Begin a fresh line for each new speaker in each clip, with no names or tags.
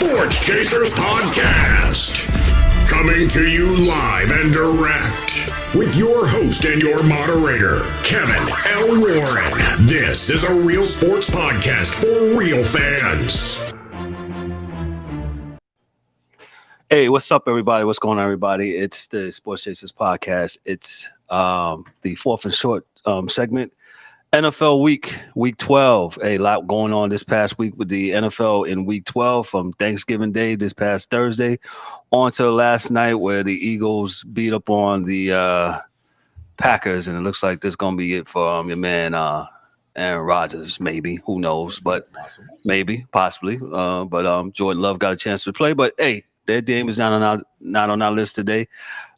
Sports Chasers Podcast. Coming to you live and direct with your host and your moderator, Kevin L. Warren. This is a real sports podcast for real fans.
Hey, what's up, everybody? What's going on, everybody? It's the Sports Chasers Podcast. It's the fourth and short segment. NFL week 12. A lot going on this past week with the NFL in week 12 from Thanksgiving Day this past Thursday on to last night where the Eagles beat up on the Packers, and it looks like this is going to be it for your man Aaron Rodgers, maybe. Who knows? But maybe, possibly. But Jordan Love got a chance to play. But, hey, their game is not on our list today.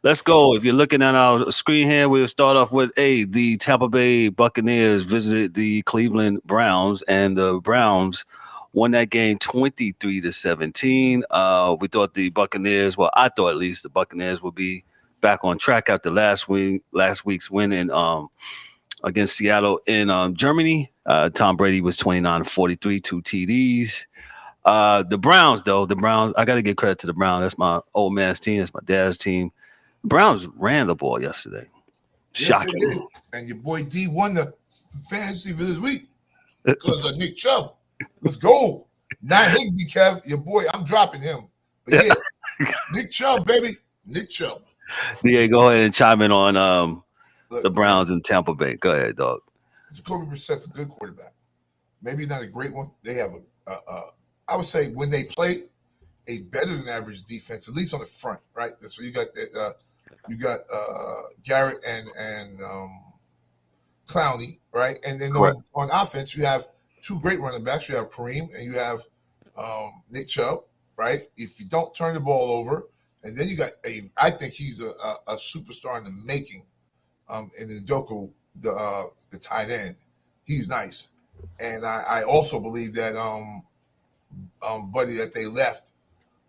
Let's go. If you're looking at our screen here, we'll start off with the Tampa Bay Buccaneers visited the Cleveland Browns, and the Browns won that game 23-17. We thought the Buccaneers, well, I thought at least the Buccaneers would be back on track after last week's win in against Seattle in Germany. Tom Brady was 29-43, 2 TDs. The Browns, though, I got to give credit to the Browns. That's my old man's team. That's my dad's team. Browns ran the ball yesterday. Shocking.
Yes, and your boy D won the fantasy for this week because of Nick Chubb. Let's go. Not Higbee, Kev. Your boy, I'm dropping him. But yeah, Nick Chubb, baby. Nick Chubb.
DA, go ahead and chime in on the Browns in Tampa Bay. Go ahead, dog.
Jacoby Brissett's a good quarterback. Maybe not a great one. They have I would say when they play, a better than average defense, at least on the front, right? So you got Garrett and Clowney, right? And then on offense, you have two great running backs. You have Kareem and you have Nick Chubb, right? If you don't turn the ball over, and then you got I think he's a superstar in the making. In the Njoku, the tight end, he's nice, and I also believe that buddy that they left,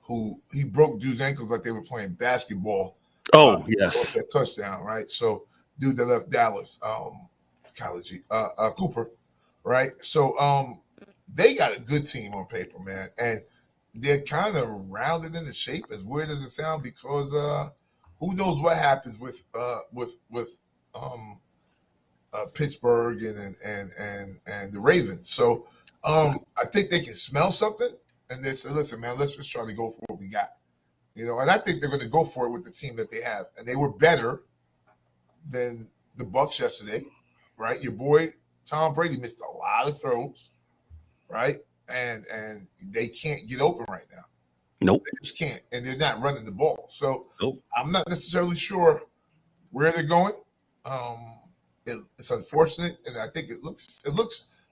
who he broke dude's ankles like they were playing basketball.
Oh, yes.
That touchdown, right? So, dude that left Dallas, Cooper, right? So, they got a good team on paper, man. And they're kind of rounded into shape, as weird as it sounds, because who knows what happens with Pittsburgh and the Ravens. So, I think they can smell something. And they said, listen, man, let's just try to go for what we got. And I think they're going to go for it with the team that they have. And they were better than the Bucs yesterday, right? Your boy, Tom Brady, missed a lot of throws, right? And they can't get open right now.
Nope.
They just can't. And they're not running the ball. So
nope.
I'm not necessarily sure where they're going. It's unfortunate. And I think it looks a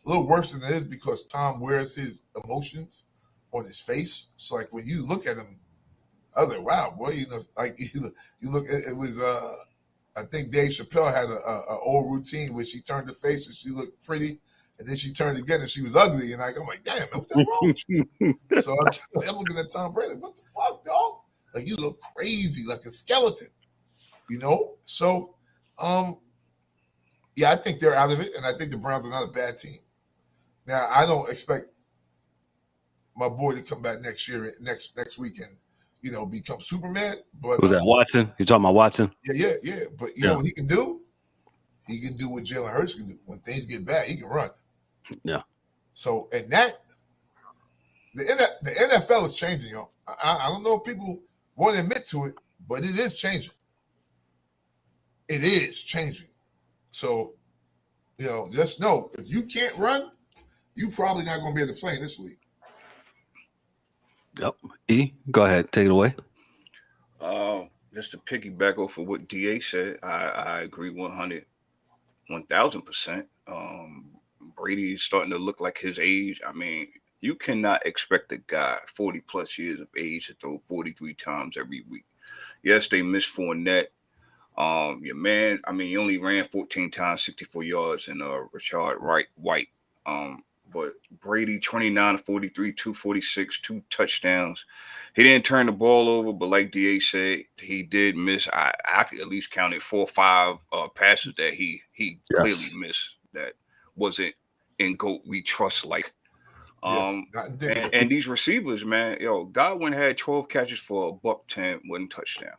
little worse than it is because Tom wears his emotions on his face. So like when you look at him, I was like, wow, boy, like you look. It was I think Dave Chappelle had a old routine where she turned her face and she looked pretty, and then she turned again and she was ugly. And I'm like, damn, what the wrong with you? So I'm looking at Tom Brady, what the fuck, dog? Like you look crazy, like a skeleton, So, yeah, I think they're out of it, and I think the Browns are not a bad team. Now, I don't expect my boy to come back next year, next weekend, become Superman. But
was that Watson? You talking about Watson?
Yeah. But you know what he can do? He can do what Jalen Hurts can do. When things get bad, he can run.
Yeah.
So, and that the NFL is changing, y'all. I don't know if people want to admit to it, but it is changing. It is changing. So, just know if you can't run, you probably not going to be able to play in this league.
Yep. E, go ahead. Take it away.
Just to piggyback off of what DA said, I agree 1,000%. Brady is starting to look like his age. I mean, you cannot expect a guy 40 plus years of age to throw 43 times every week. Yes, they missed Fournette. Your man, he only ran 14 times, 64 yards, and Rashad White. But Brady, 29-43, 246, 2 touchdowns. He didn't turn the ball over, but like DA said, he did miss. I could at least counted 4 or 5 passes that he clearly missed that wasn't in GOAT we trust like.
Not indicative.
And these receivers, man, Godwin had 12 catches for $110, one touchdown.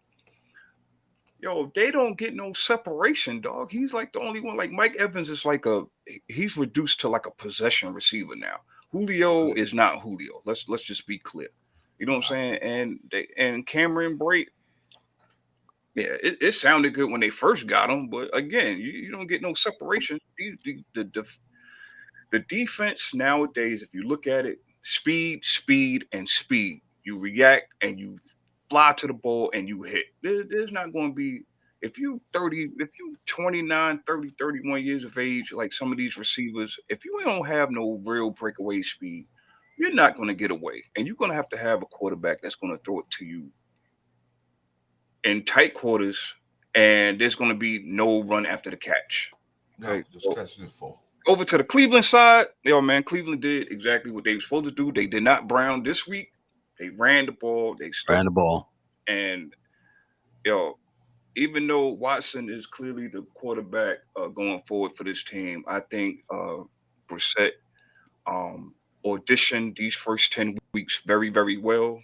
They don't get no separation, dog. He's like the only one. Like Mike Evans is he's reduced to like a possession receiver now. Julio is not Julio. Let's just be clear. You know what I'm saying? And Cameron Brate, yeah, it sounded good when they first got him, but again, you don't get no separation. The defense nowadays, if you look at it, speed, and speed. You react and you fly to the ball and you hit. There's not going to be, if you 29, 30, 31 years of age, like some of these receivers, if you don't have no real breakaway speed, you're not going to get away. And you're going to have a quarterback that's going to throw it to you in tight quarters, and there's going to be no run after the catch.
No, just catching it full.
Over to the Cleveland side, Cleveland did exactly what they were supposed to do. They did not Brown this week. They ran the ball.
Ran the ball.
And, even though Watson is clearly the quarterback going forward for this team, I think Brissett auditioned these first 10 weeks very, very well.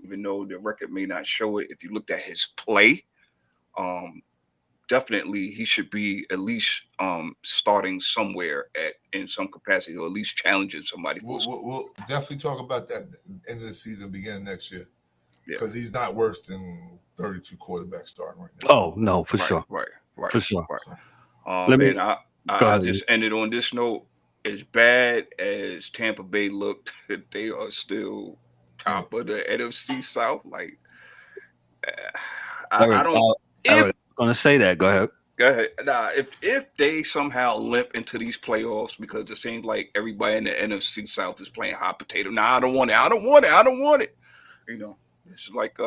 Even though the record may not show it, if you looked at his play, definitely he should be at least starting somewhere in some capacity, or at least challenging somebody.
We'll definitely talk about that end of the season, beginning next year, because he's not worse than 32 quarterbacks starting right now.
Oh no, for sure,
right,
for sure.
Right. I just ended on this note. As bad as Tampa Bay looked, they are still top of the NFC South. Like, I don't.
I'm gonna say that. Go ahead.
Go ahead. Nah, if they somehow limp into these playoffs, because it seems like everybody in the NFC South is playing hot potato. Nah, I don't want it. It's like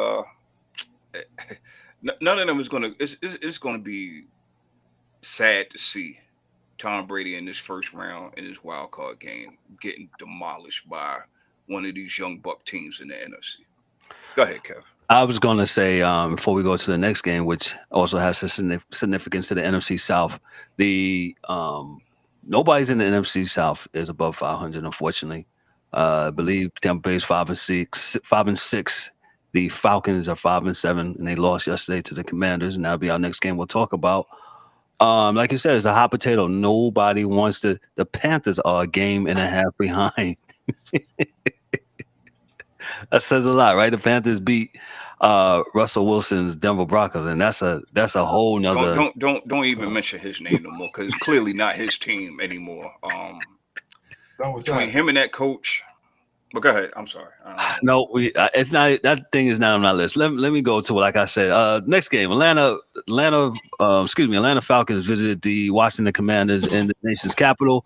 none of them is gonna. It's gonna be sad to see Tom Brady in this first round in this wild card game getting demolished by one of these young Buck teams in the NFC. Go ahead, Kev.
I was going to say, before we go to the next game, which also has a significance to the NFC South, the nobody's in the NFC South is above 500, unfortunately. I believe Tampa Bay is 5-6. The Falcons are 5-7, and they lost yesterday to the Commanders, and that'll be our next game we'll talk about. Like you said, it's a hot potato. Nobody wants to. The Panthers are a game and a half behind. That says a lot, right? The Panthers beat Russell Wilson's Denver Broncos, and that's a whole nother.
Don't even mention his name no more, because it's clearly not his team anymore. Between him and that coach. But go ahead. I'm sorry.
No, it's not. That thing is not on my list. Let me go to, like I said, next game. Atlanta Falcons visited the Washington Commanders in the nation's capital.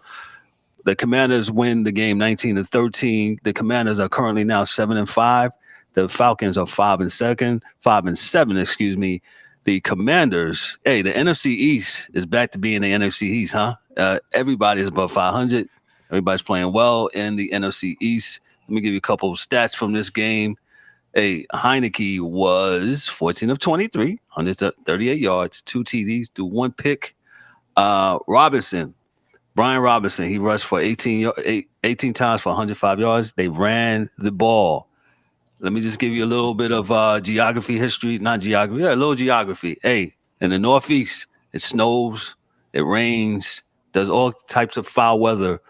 The Commanders win the game 19-13. The Commanders are currently now 7-5. The Falcons are 5-7. Excuse me. The Commanders. Hey, the NFC East is back to being the NFC East, huh? Everybody's above 500. Everybody's playing well in the NFC East. Let me give you a couple of stats from this game. Hey, Heineke was 14 of 23, 138 yards, 2 TDs, threw 1 pick. Brian Robinson, he rushed for 18 times for 105 yards. They ran the ball. Let me just give you a little bit of geography history. Not geography, a little geography. Hey, in the Northeast, it snows, it rains, there's all types of foul weather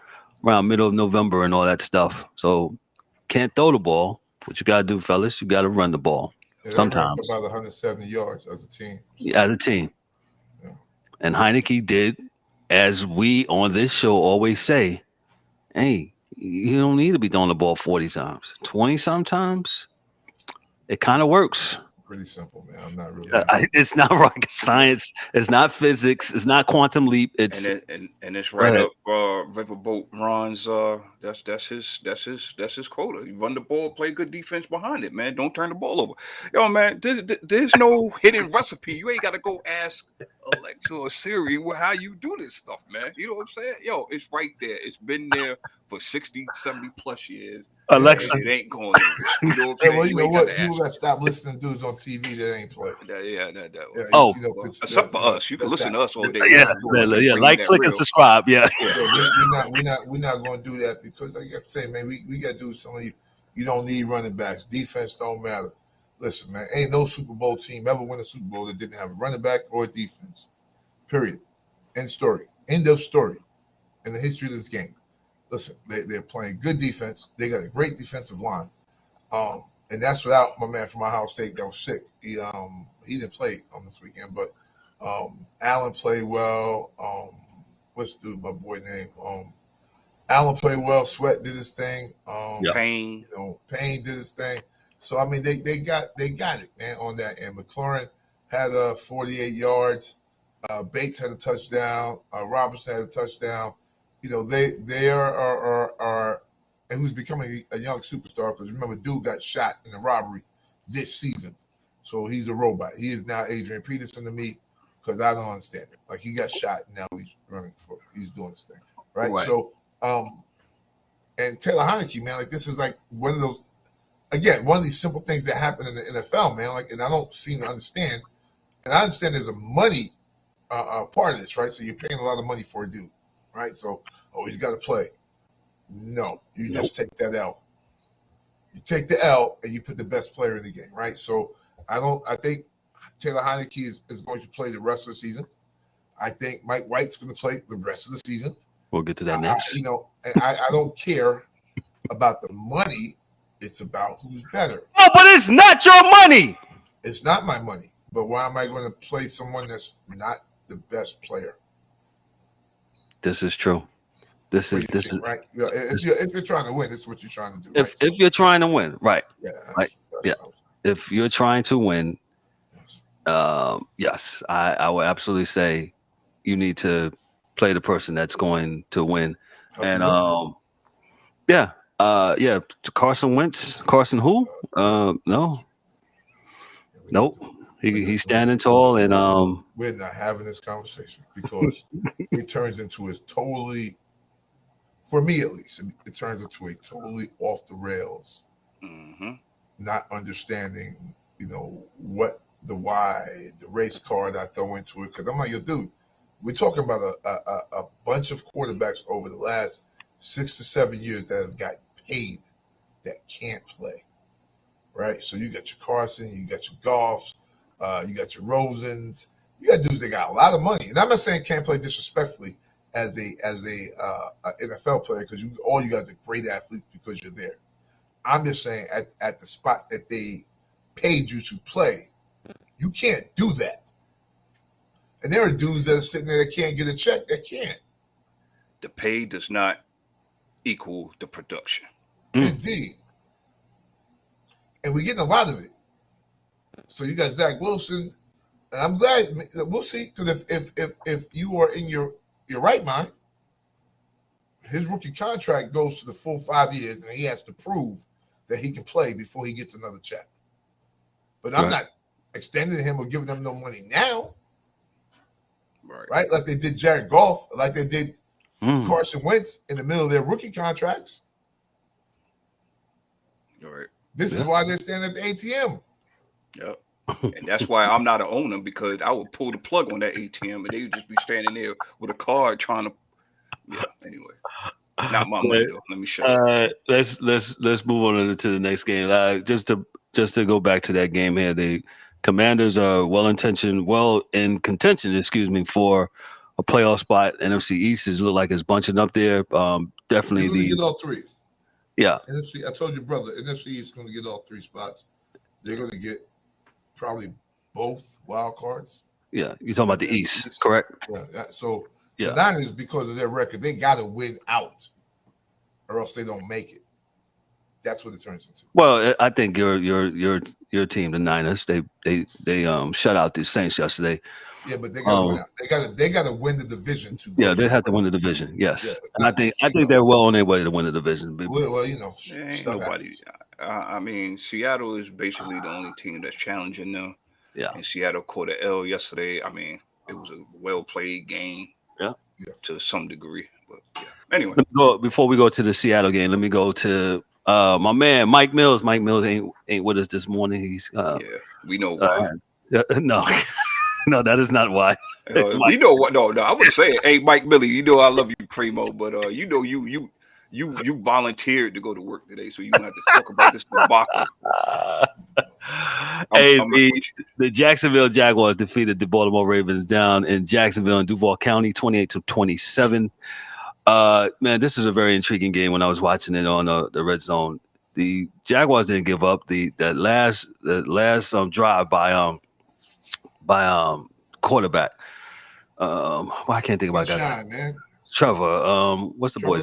around middle of November and all that stuff. So can't throw the ball. What you got to do, fellas, you got to run the ball sometimes.
About 170 yards as a team.
As a team. Yeah. And Heineke did, as we on this show always say, hey, you don't need to be throwing the ball 40 times. 20 sometimes, it kind of works.
Pretty simple, man. I'm not really.
It's not rocket science. It's not physics. It's not quantum leap. It's
and it's right up Riverboat Ron's. That's his quota. You run the ball, play good defense behind it, man. Don't turn the ball over. Yo, man, there's no hidden recipe. You ain't got to go ask Alexa or Siri how you do this stuff, man. You know what I'm saying? Yo, it's right there. It's been there for 60, 70 plus years.
Alexa.
It ain't going nowhere. You know what I'm
Hey,
saying?
well, you know
ain't got
what?
to
People
ask.
that stop listening to dudes on TV that ain't play.
Oh,
Well, except for us, you can listen to us all day.
yeah,
Bring
like,
that
click, and
real.
subscribe. Yeah.
We're not going to do that because, like I say, man, we got to do something. You don't need running backs. Defense don't matter. Listen, man, ain't no Super Bowl team ever win a Super Bowl that didn't have a running back or a defense. Period. End story. End of story. In the history of this game. Listen, they're playing good defense. They got a great defensive line. And that's without my man from Ohio State that was sick. He didn't play on this weekend, but Allen played well. What's my boy name? Allen played well. Sweat did his thing.
Payne.
Payne did his thing. So I mean, they got it, man, on that end. McLaurin had 48 yards. Bates had a touchdown. Robinson had a touchdown. They are and who's becoming a young superstar, because remember, dude got shot in a robbery this season. So he's a robot. He is now Adrian Peterson to me, because I don't understand it. Like, he got shot, and now he's doing his thing. Right? So, and Taylor Heineke, man, like, this is like one of those, again, one of these simple things that happen in the NFL, man, like, and I don't seem to understand. And I understand there's a money part of this, right? So you're paying a lot of money for a dude, right? So, he's got to play. No, you just take that L. You take the L and you put the best player in the game, right? So I think Taylor Heineke is going to play the rest of the season. I think Mike White's going to play the rest of the season.
We'll get to that next.
I don't care about the money. It's about who's better.
Oh, but it's not your money.
It's not my money. But why am I going to play someone that's not the best player?
This is true. This is
right. If you're trying to win, it's what you're trying to do.
If you're trying to win, right?
Yeah.
That's if you're trying to win, yes, I would absolutely say you need to play the person that's going to win. And to Carson Wentz. Carson who? No. Nope. He's standing tall, and
we're not having this conversation because it turns into a totally. For me, at least, it turns into a totally off the rails, not understanding, what the why, the race card I throw into it. Because I'm like, dude, we're talking about a bunch of quarterbacks over the last 6 to 7 years that have gotten paid that can't play, right? So you got your Carson, you got your Goffs, you got your Rosens, you got dudes that got a lot of money. And I'm not saying can't play disrespectfully as a NFL player, because all you guys are great athletes because you're there. I'm just saying at the spot that they paid you to play, you can't do that. And there are dudes that are sitting there that can't get a check. That can't.
The pay does not equal the production.
Indeed. And we're getting a lot of it. So you got Zach Wilson, and I'm glad we'll see, because if you are in your right mind, his rookie contract goes to the full 5 years, and he has to prove that he can play before he gets another check. But I'm not extending him or giving them no money now. Right? Like they did Jared Goff, like they did Carson Wentz in the middle of their rookie contracts.
Right.
This is why they're standing at the ATM.
Yep. And that's why I'm not an owner, because I would pull the plug on that ATM and they would just be standing there with a card trying to. Yeah. Anyway, not my money though. Let me shut up.
Let's move on to the next game. Just to go back to that game here, the Commanders are well in contention, for a playoff spot. NFC East look like it's bunching up there. Definitely
They're going to get all three.
Yeah.
NFC, I told you, brother, NFC East is going to get all three spots. They're going to get probably both wild cards.
Yeah, you're talking about the East, correct?
Yeah. So the Niners, because of their record, they got to win out, or else they don't make it. That's what it turns into.
Well, I think your team, the Niners, they shut out the Saints yesterday.
Yeah, but they got to win out. They got to win the division to go.
Yeah, they have to win the division. Yes, and I think they're well on their way to win the division.
Well,
ain't nobody. I mean, Seattle is basically the only team that's challenging them.
Yeah,
and Seattle caught an L yesterday. I mean, it was a well played game.
Yeah,
to some degree. But yeah. Anyway,
before we go to the Seattle game, let me go to My man Mike Mills. Mike Mills ain't with us this morning. He's
Yeah, we know why.
No, no, that is not why.
We know what. No, I would say, hey, Mike Millie, you know I love you, Primo, but you know you volunteered to go to work today, so you don't have to talk about this debacle.
The Jacksonville Jaguars defeated the Baltimore Ravens down in Jacksonville and Duval County, 28-27. Man, this is a very intriguing game. When I was watching it on the Red Zone, the Jaguars didn't give up. The last drive by quarterback. I can't think about that.
Man.
Trevor. What's the boy?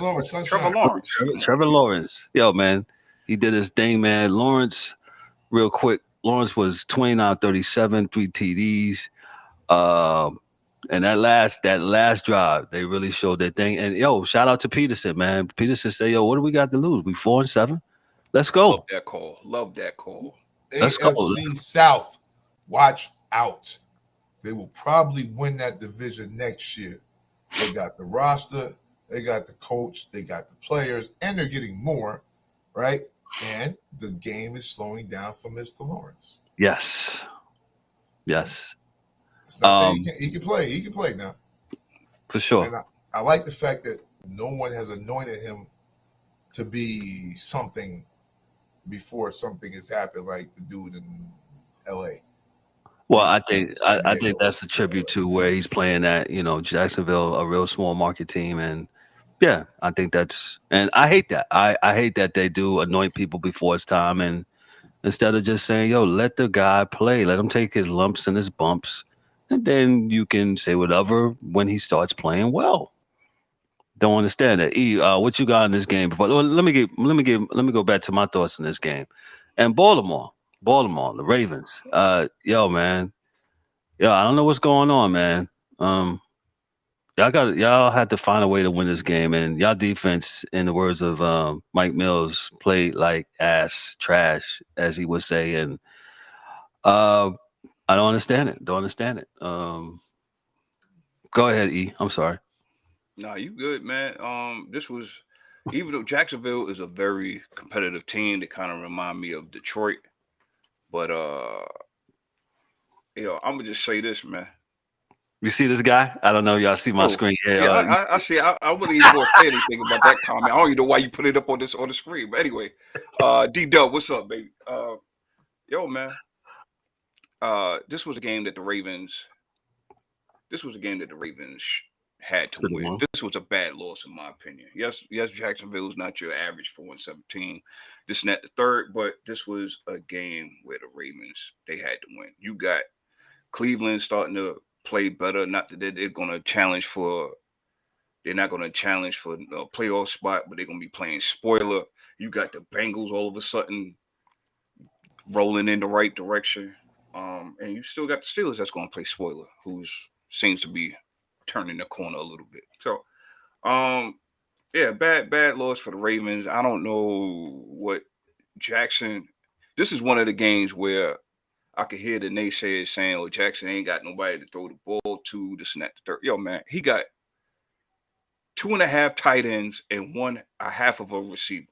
Trevor Lawrence. Yo, man, he did his thing, man. Lawrence, real quick. Lawrence was 29-37, 3 TDs. And that last drive, they really showed their thing. And yo, shout out to Peterson, man. Peterson said, "Yo, what do we got to lose? We 4-7. Let's go."
Love that call.
Let's go.
AFC South, watch out. They will probably win that division next year. They got the roster, they got the coach, they got the players, and they're getting more, right? And the game is slowing down for Mr. Lawrence.
Yes.
It's not that he can play. He can play now.
For sure.
And I like the fact that no one has anointed him to be something before something has happened, like the dude in L.A.
Well, I think that's a tribute to where he's playing at, Jacksonville, a real small market team. And yeah, I think and I hate that. I hate that they do anoint people before it's time. And instead of just saying, yo, let the guy play, let him take his lumps and his bumps. And then you can say whatever when he starts playing well. Don't understand that. What you got in this game? Let me go back to my thoughts on this game. And Baltimore, the Ravens. Yo, man. Yo, I don't know what's going on, man. Y'all had to find a way to win this game, and y'all defense, in the words of Mike Mills, played like ass trash, as he would say, and I don't understand it. Go ahead, E. I'm sorry.
Nah, you good, man. This was, even though Jacksonville is a very competitive team, they kind of remind me of Detroit. But I'm gonna just say this, man.
You see this guy? I don't know. Y'all see my screen here.
Yeah, I see. I wouldn't even want to say anything about that comment. I don't even know why you put it up on the screen. But anyway, D-Dub, what's up, baby? Yo, man. This was a game that the Ravens had to win. This was a bad loss, in my opinion. Yes, Jacksonville's not your average 4-17. This and that the third, but this was a game where the Ravens, they had to win. You got Cleveland starting to play better. Not that they're not going to challenge for a playoff spot, but they're going to be playing spoiler. You got the Bengals all of a sudden rolling in the right direction. And you still got the Steelers that's going to play spoiler, who seems to be turning the corner a little bit. So, bad loss for the Ravens. I don't know what Jackson. This is one of the games where I could hear the naysayers saying, "Oh, Jackson ain't got nobody to throw the ball to." This and that. The third. Yo, man, he got 2.5 tight ends and 1.5 of a receiver.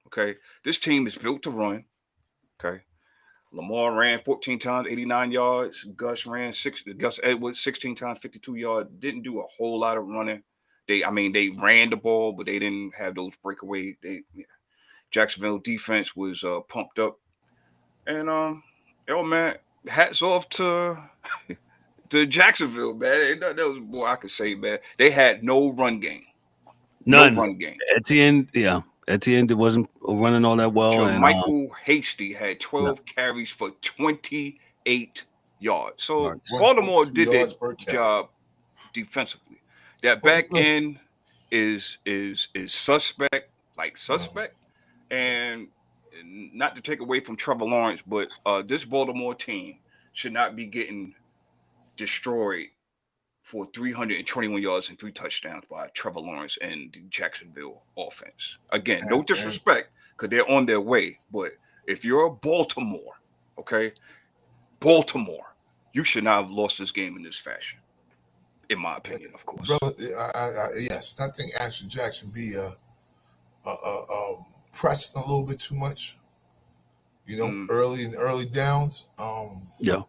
Okay, this team is built to run. Okay. Lamar ran 14 times, 89 yards. Gus Edwards 16 times, 52 yards. Didn't do a whole lot of running. They ran the ball, but they didn't have those breakaways. Jacksonville defense was pumped up. And man, hats off to Jacksonville, man. That was more I could say, man. They had no run game.
None.
No run game.
Etienne wasn't running all that well. And
Michael Hasty had 12 carries for 28 yards. So Baltimore did their job defensively. That back end is suspect. And not to take away from Trevor Lawrence, but this Baltimore team should not be getting destroyed for 321 yards and 3 touchdowns by Trevor Lawrence and the Jacksonville offense. Again, no disrespect, because they're on their way. But if you're Baltimore, you should not have lost this game in this fashion, in my opinion, of course.
Brother, yes, I think Ashton Jackson be pressing a little bit too much. Early downs.
Yeah.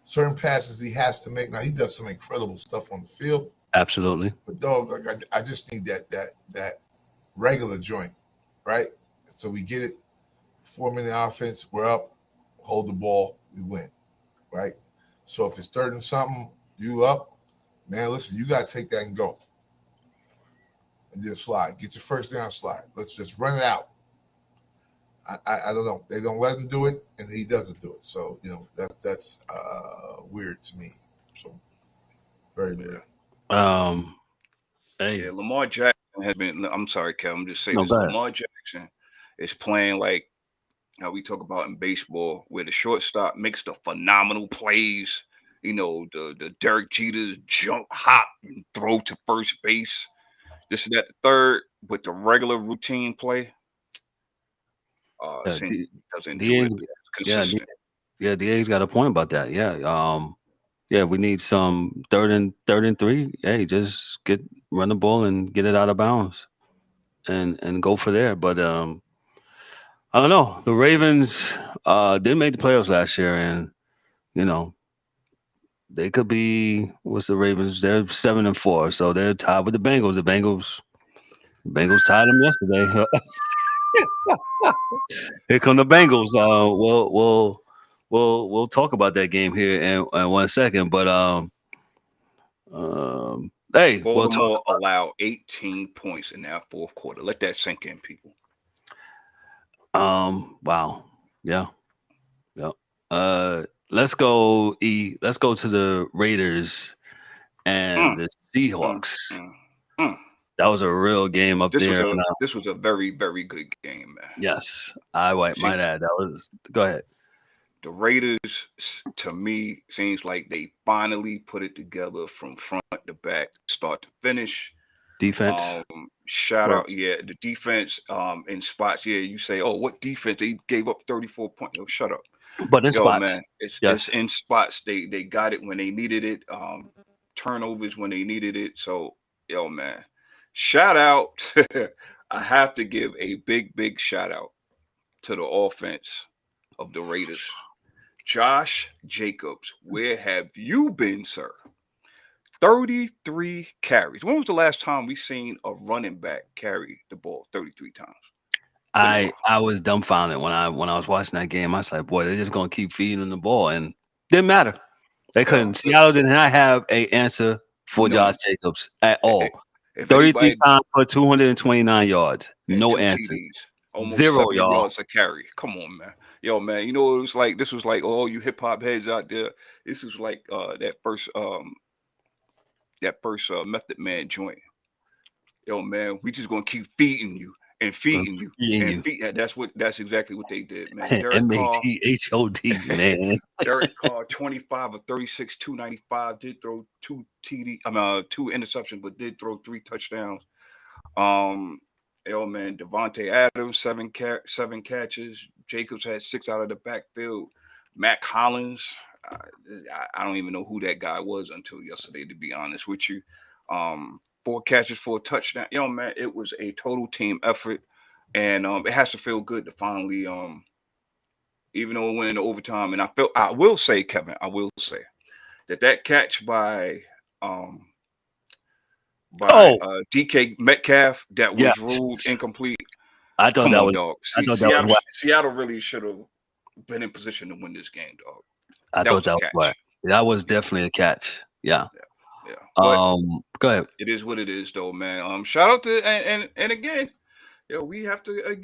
Certain passes he has to make. Now he does some incredible stuff on the field.
Absolutely.
But dog, I just need that regular joint, right? So we get it. 4-minute offense. We're up. Hold the ball. We win, right? So if it's 3rd and something, you up, man. Listen, you got to take that and go, and then slide. Get your first down, slide. Let's just run it out. I don't know. They don't let him do it, and he doesn't do it. So that's weird to me. So very weird.
Hey.
Yeah, Lamar Jackson has been. I'm sorry, Kel. I'm just saying
No,
this.
go ahead.
Lamar Jackson is playing like how we talk about in baseball, where the shortstop makes the phenomenal plays. The Derek Jeter's jump, hop, and throw to first base. This and that, the third, but the regular routine play. Doesn't do it consistent.
DA's got a point about that. Yeah, we need some third and 3. Hey, just run the ball and get it out of bounds, and go for there. But I don't know. The Ravens didn't make the playoffs last year, and they could be. What's the Ravens? They're 7-4, so they're tied with the Bengals. The Bengals tied them yesterday. Here come the Bengals. We'll talk about that game here in 1 second. But hey,
Baltimore allowed 18 points in that fourth quarter. Let that sink in, people.
Wow. Yeah. Let's go. Let's go to the Raiders and the Seahawks. That was a real game up there.
This was a very, very good game, man.
Yes, I might add. That was. Go ahead.
The Raiders, to me, seems like they finally put it together from front to back, start to finish.
Defense.
Shout out, the defense in spots. Yeah, you say, oh, what defense? They gave up 34 points. Oh, shut up.
But in spots,
man, it's in spots. They got it when they needed it. Turnovers when they needed it. So, man, shout out. I have to give a big shout out to the offense of the Raiders. Josh Jacobs, where have you been, sir? 33 carries. When was the last time we seen a running back carry the ball 33 times?
I was dumbfounded when I was watching that game. I was like, boy, they're just gonna keep feeding them the ball, and didn't matter. They couldn't. Seattle did not have an answer for Josh Jacobs at all. 33 times for 229 yards. No answer.
TDs, almost
0
yards a carry. Come on, man. Man, it was like this was like you hip hop heads out there. This is like that first Method Man joint. Man, we just gonna keep feeding you and feeding you and feeding. That's exactly what they did, man.
MATHOD, man.
Derek Carr, 25 of 36, 295, did throw 2 interceptions, but did throw 3 touchdowns. Man, Devontae Adams, 7 catches. Jacobs had 6 out of the backfield. Matt Collins, I don't even know who that guy was until yesterday, to be honest with you. 4 catches for a touchdown. Man, it was a total team effort, and it has to feel good to finally, even though it went into overtime. And I will say, Kevin, that catch by DK Metcalf that was ruled incomplete.
I thought that was dog.
Seattle really should have been in position to win this game, dog.
I thought that was right. That was definitely a catch. Yeah. Go ahead.
It is what it is, though, man. Shout out to and again, we have to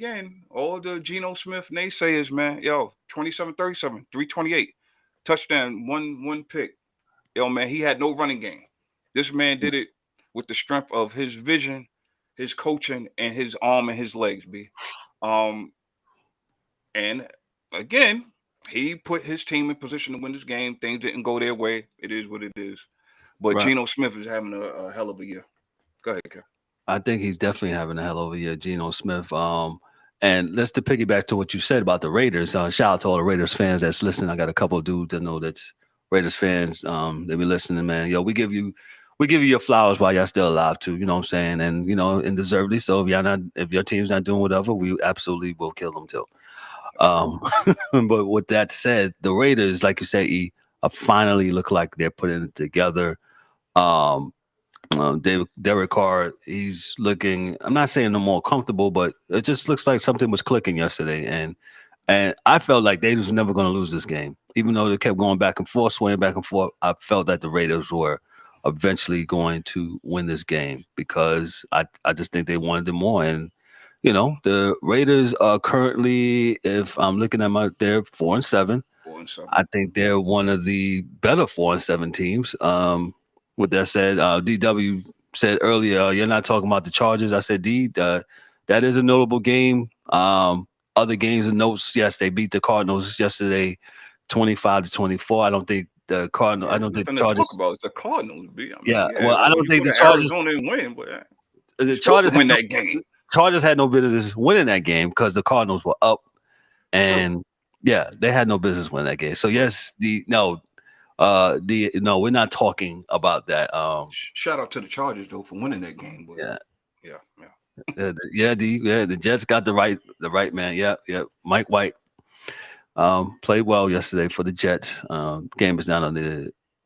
all the Geno Smith naysayers, man. 27-37, 328, touchdown, one pick. Man, he had no running game. This man did it with the strength of his vision, his coaching, and his arm and his legs, B. And again, he put his team in position to win this game. Things didn't go their way. It is what it is. But Geno Smith is having a hell of a year. Go ahead, Kev.
I think he's definitely having a hell of a year, Geno Smith. And let's to piggyback to what you said about the Raiders. Shout out to all the Raiders fans that's listening. I got a couple of dudes that know that's Raiders fans. They be listening, man. We give you we give you your flowers while y'all still alive too. You know what I'm saying? And and deservedly so. If your team's not doing whatever, we absolutely will kill them too. But with that said, the Raiders, like you said, finally look like they're putting it together. Derek Carr, he's looking. I'm not saying no more comfortable, but it just looks like something was clicking yesterday, and I felt like they was never going to lose this game, even though they kept going back and forth, swaying back and forth. I felt that the Raiders were eventually going to win this game because I just think they wanted it more. And the Raiders are currently, if I'm looking at they're 4-7.
4-7.
I think they're one of the better 4-7 teams. With that said, DW said earlier, you're not talking about the Chargers. I said, that is a notable game. Other games and notes, yes, they beat the Cardinals yesterday, 25-24. I don't think the Cardinals. I don't think the Chargers.
Talk about the Cardinals.
I don't think the Chargers.
Arizona and win, but
the Chargers
win that game.
Chargers had no business winning that game because the Cardinals were up, and they had no business winning that game. So yes, we're not talking about that.
Shout out to the Chargers though for winning that game. But
the Jets got the right man. Yeah. Mike White played well yesterday for the Jets. Game is not on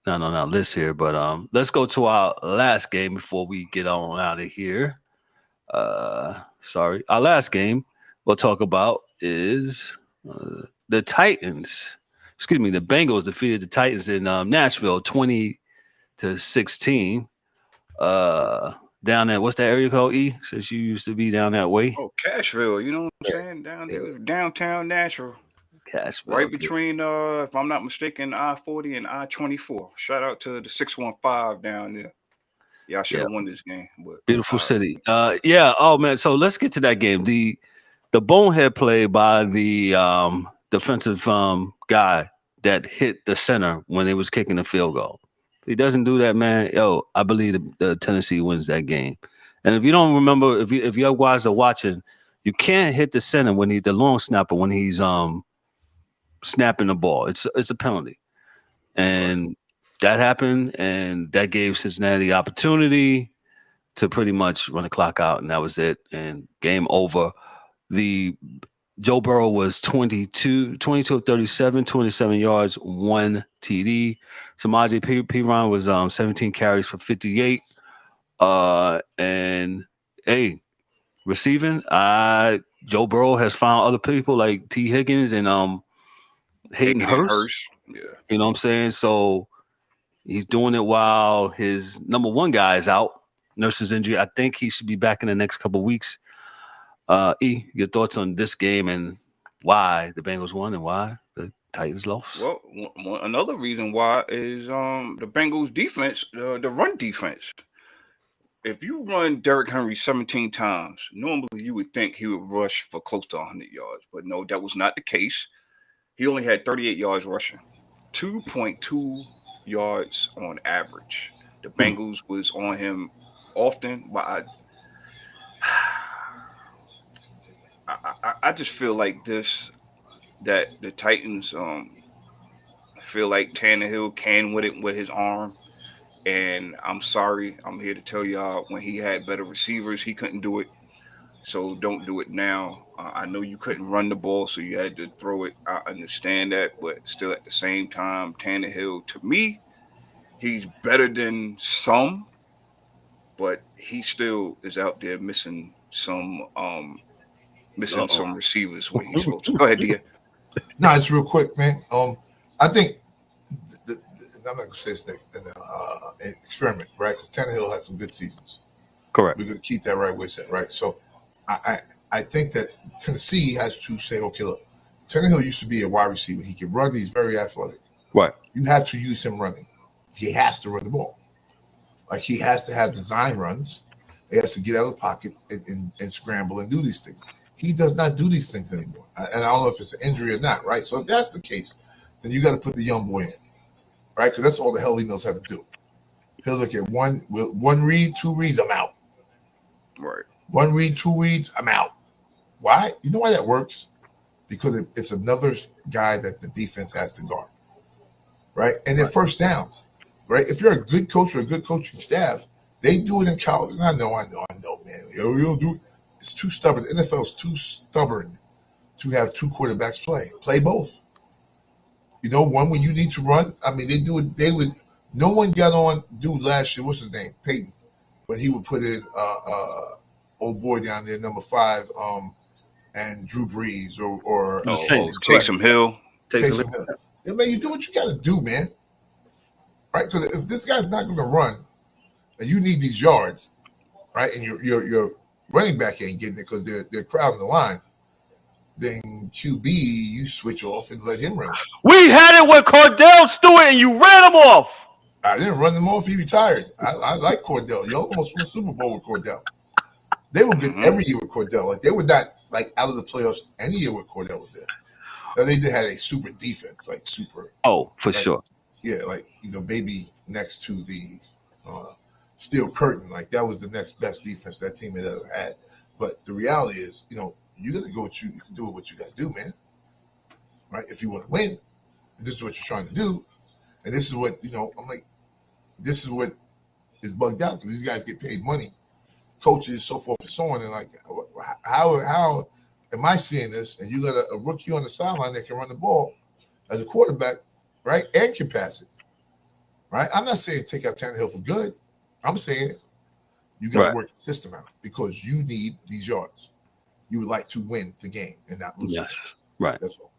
our list here, but let's go to our last game before we get on out of here. Our last game we'll talk about is the Titans. The Bengals defeated the Titans in Nashville 20-16. Down at what's that area called, E? Since you used to be down that way.
Oh, Cashville, you know what I'm saying? Down there, downtown Nashville.
Cashville.
Right between if I'm not mistaken, I-40 and I-24. Shout out to the 615 down there. Yeah, I should have won this game. But
beautiful city. Oh man. So let's get to that game. The bonehead play by the defensive guy that hit the center when they was kicking the field goal. If he doesn't do that, man. I believe the Tennessee wins that game. And if you don't remember, if you guys are watching, you can't hit the center when the long snapper when he's snapping the ball. It's a penalty, and that happened, and that gave Cincinnati the opportunity to pretty much run the clock out, and that was it. And game over. Joe Burrow was 22 of 37, 27 yards, 1 TD. Samaje Perine was 17 carries for 58. And receiving, Joe Burrow has found other people like T. Higgins and Hayden Hurst.
Yeah. You
know what I'm saying? So he's doing it while his number one guy is out, nurse's injury. I think he should be back in the next couple of weeks. Your thoughts on this game and why the Bengals won and why the Titans lost?
Well, another reason why is the Bengals defense, the run defense. If you run Derrick Henry 17 times, normally you would think he would rush for close to 100 yards. But no, that was not the case. He only had 38 yards rushing, 2.2 yards on average. The Bengals was on him often, but I just feel like that the Titans feel like Tannehill can win it with his arm. And I'm sorry, I'm here to tell y'all when he had better receivers, he couldn't do it. So don't do it now. I know you couldn't run the ball, so you had to throw it. I understand that, but still at the same time, Tannehill, to me, he's better than some, but he still is out there missing some receivers when he's supposed to. Go ahead, Dia.
No, it's real quick, man. I think I'm not gonna say it's an experiment, right? Because Tannehill had some good seasons.
Correct.
We're gonna keep that right way set, right? So I think that Tennessee has to say, okay, look, Tannehill used to be a wide receiver. He can run. He's very athletic.
Right.
You have to use him running. He has to run the ball. Like he has to have design runs. He has to get out of the pocket and scramble and do these things. He does not do these things anymore. And I don't know if it's an injury or not, right? So if that's the case, then you got to put the young boy in, right? Because that's all the hell he knows how to do. He'll look at one read, 2 reads, I'm out.
Right.
1 read, 2 reads, I'm out. Why? You know why that works? Because it's another guy that the defense has to guard, right? And then first downs. right? If you're a good coach or a good coaching staff, they do it in college. And I know, man. You don't do it. It's too stubborn. The NFL is too stubborn to have two quarterbacks play. Play both. One when you need to run. I mean, they do it. They would. No one got on dude last year. What's his name? Peyton. When he would put in old boy down there, number 5, and Drew Brees or
Taysom Hill.
Taysom Hill. Yeah, man, you do what you got to do, man. Right? Because if this guy's not going to run, and you need these yards, right, and your running back ain't getting it because they're crowding the line, then QB, you switch off and let him run.
We had it with Cordell Stewart, and you ran him off.
I didn't run him off. He retired. I like Cordell. You almost won a Super Bowl with Cordell. They were good every year with Cordell. Like, they were not out of the playoffs any year when Cordell was there. Now, they did have a super defense, super.
Oh, for sure.
Yeah, maybe next to the steel curtain. That was the next best defense that team had ever had. But the reality is, you got to go you can do what you got to do, man. Right? If you want to win, this is what you're trying to do. And this is what, I'm like, this is what is bugged out because these guys get paid money. Coaches, so forth and so on. And how am I seeing this? And you got a rookie on the sideline that can run the ball as a quarterback, right? And can pass it, right? I'm not saying take out Tannehill for good. I'm saying you got to work the system out because you need these yards. You would like to win the game and not lose.
Yes, right.
That's all.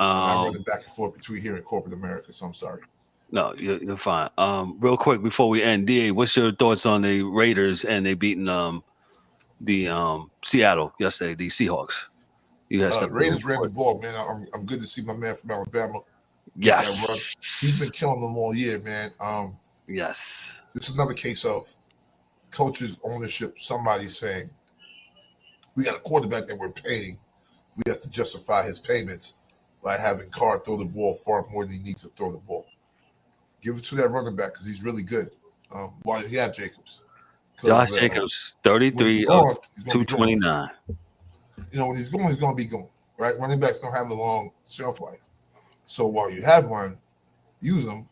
I'm running back and forth between here and corporate America, so I'm sorry.
No, you're fine. Real quick before we end, DA, what's your thoughts on the Raiders and they beating the Seattle yesterday, the Seahawks?
Raiders ran the ball, man. I'm good to see my man from Alabama.
Yes,
he's been killing them all year, man.
Yes,
this is another case of coaches, ownership. Somebody saying we got a quarterback that we're paying. We have to justify his payments by having Carr throw the ball far more than he needs to throw the ball. Give it to that running back because he's really good. Why does he have Jacobs?
Josh Jacobs, 33 of 229.
When he's going to be going. Right? Running backs don't have a long shelf life. So while you have one, use them.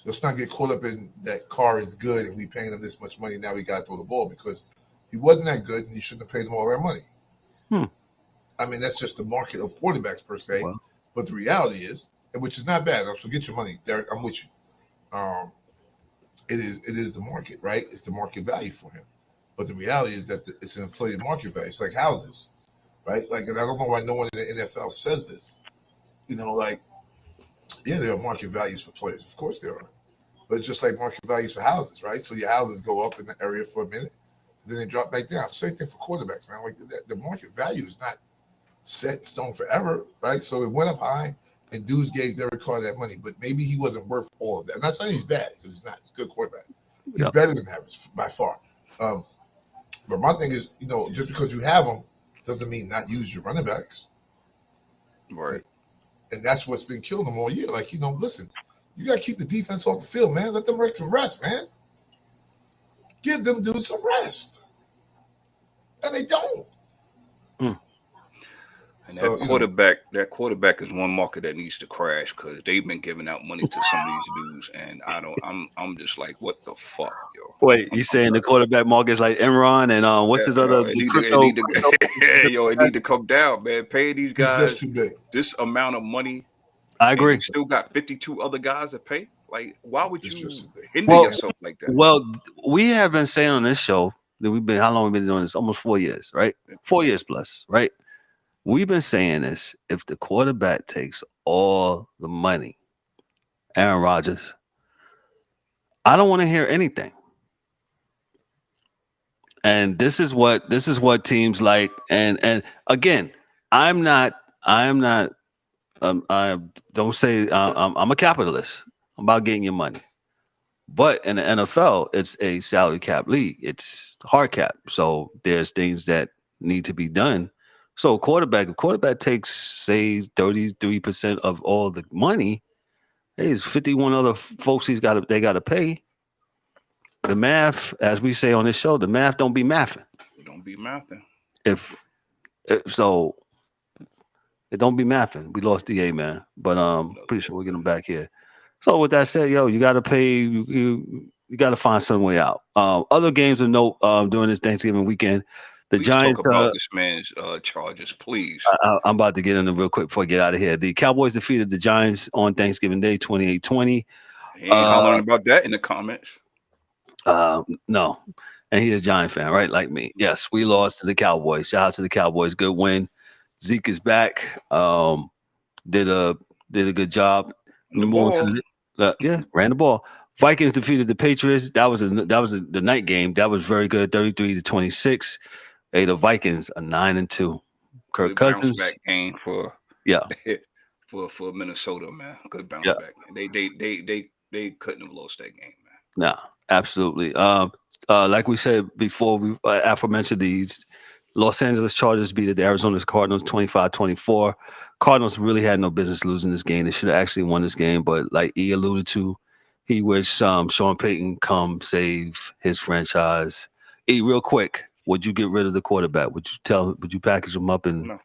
Let's not get caught up in that Carr is good and we paying him this much money. Now we got to throw the ball because he wasn't that good and you shouldn't have paid him all that money. I mean, that's just the market of quarterbacks per se. Wow. But the reality is, which is not bad. So get your money, Derek. I'm with you. It is the market, right? It's the market value for him. But the reality is that it's an inflated market value. It's like houses, right? And I don't know why no one in the NFL says this. There are market values for players. Of course there are. But it's just like market values for houses, right? So your houses go up in the area for a minute, then they drop back down. Same thing for quarterbacks, man. The market value is not set in stone forever, right? So it went up high, and dudes gave Derek Carr that money, but maybe he wasn't worth all of that. I'm not saying he's bad because he's not. He's a good quarterback. He's better than average by far. But my thing is, just because you have them doesn't mean not use your running backs,
right?
And that's what's been killing them all year. Listen, you got to keep the defense off the field, man. Let them work some rest, man. Give them dudes some rest, and they don't.
And that quarterback is one market that needs to crash because they've been giving out money to some of these dudes, and I'm just like, what the fuck, yo?
Wait, you saying the quarterback market is like Enron and what's his other?
It need to come down, man. Pay these guys this amount of money.
I agree.
You still got 52 other guys to pay. Like, why would you hinder yourself like that?
Well, we have been saying on this show that how long we've been doing this? Almost 4 years, right? 4 years plus, right? We've been saying this. If the quarterback takes all the money, Aaron Rodgers, I don't want to hear anything. And this is what teams like. And again, I don't say I'm a capitalist. I'm about getting your money. But in the NFL, it's a salary cap league. It's hard cap. So there's things that need to be done. So if quarterback takes, say, 33% of all the money, there's 51 other folks they got to pay. The math, as we say on this show, the math don't be mathing.
Don't be mathing.
So it don't be mathing. We lost DA, man. But pretty sure we'll get him back here. So with that said, yo, you got to pay. You got to find some way out. Other games of note during this Thanksgiving weekend, the
Please talk
Giants.
about this man's charges, please.
I'm about to get in them real quick before I get out of here. The Cowboys defeated the Giants on Thanksgiving Day, 28-20.
He ain't hollering about that in the comments.
No, and he's a Giant fan, right? Like me. Yes, we lost to the Cowboys. Shout out to the Cowboys. Good win. Zeke is back. Did a good job.
The ball.
Ran the ball. Vikings defeated the Patriots. That was the night game. That was very good. 33-26. Hey, the Vikings are 9-2. Kirk
Good bounce
Cousins.
back game for
Yeah.
for Minnesota, man. Good bounce
Yeah.
back. They couldn't have lost that game, man.
No, absolutely. Like we said before, we aforementioned these Los Angeles Chargers beat the Arizona Cardinals 25-24. Cardinals really had no business losing this game. They should have actually won this game, but like E alluded to, he wished Sean Payton come save his franchise. E, real quick, would you get rid of the quarterback? Would you package him up and
No.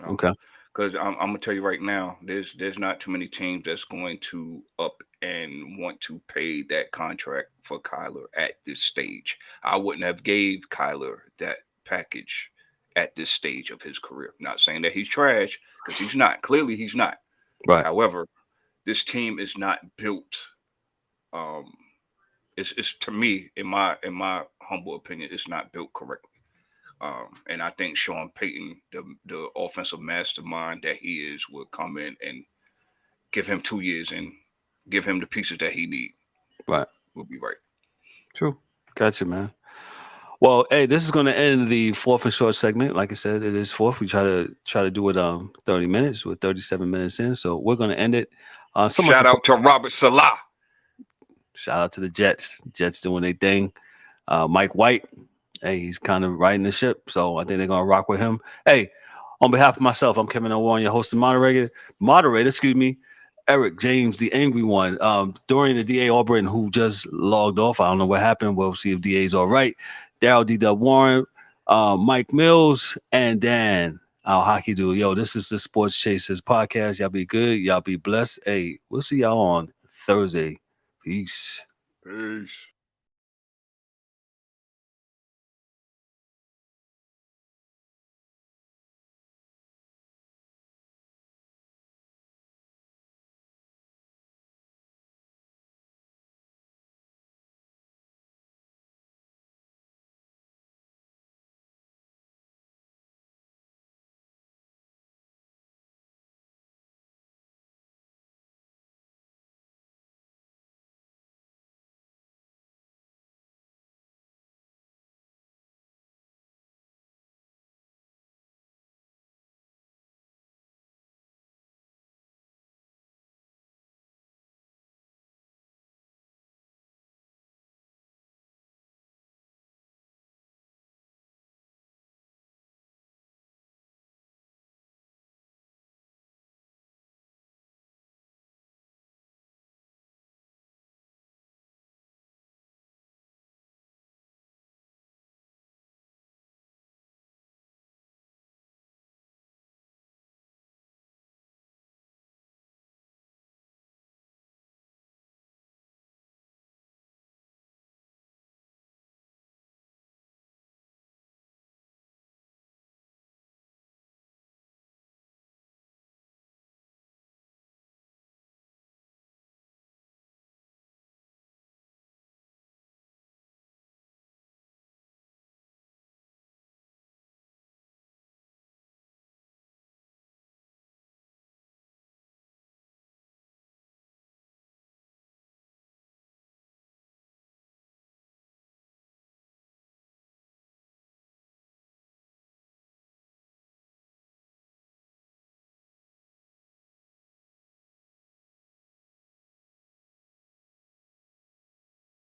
Okay.
Because I'm gonna tell you right now, there's not too many teams that's going to up and want to pay that contract for Kyler at this stage. I wouldn't have gave Kyler that package at this stage of his career. Not saying that he's trash, because he's not. Clearly, he's not.
Right.
However, this team is not built. It's to me, in my humble opinion, it's not built correctly. And I think Sean Payton, the offensive mastermind that he is, will come in and give him 2 years and give him the pieces that he need.
Right.
We'll be right.
True. Gotcha, man. Well, hey, this is going to end the fourth and short segment. Like I said, it is fourth. We try to do it 30 minutes. We're 37 minutes in, so we're going to end it.
Shout out to Robert Salah.
Shout out to the Jets. Jets doing their thing. Mike White, hey, he's kind of riding the ship, so I think they're going to rock with him. Hey, on behalf of myself, I'm Kevin L. your host and moderator, Eric James, the angry one. During the DA Auburn, who just logged off, I don't know what happened. We'll see if DA's all right. Daryl D. Warren, Mike Mills, and Dan, our hockey dude. Yo, this is the Sports Chasers podcast. Y'all be good. Y'all be blessed. Hey, we'll see y'all on Thursday. Peace.
Peace.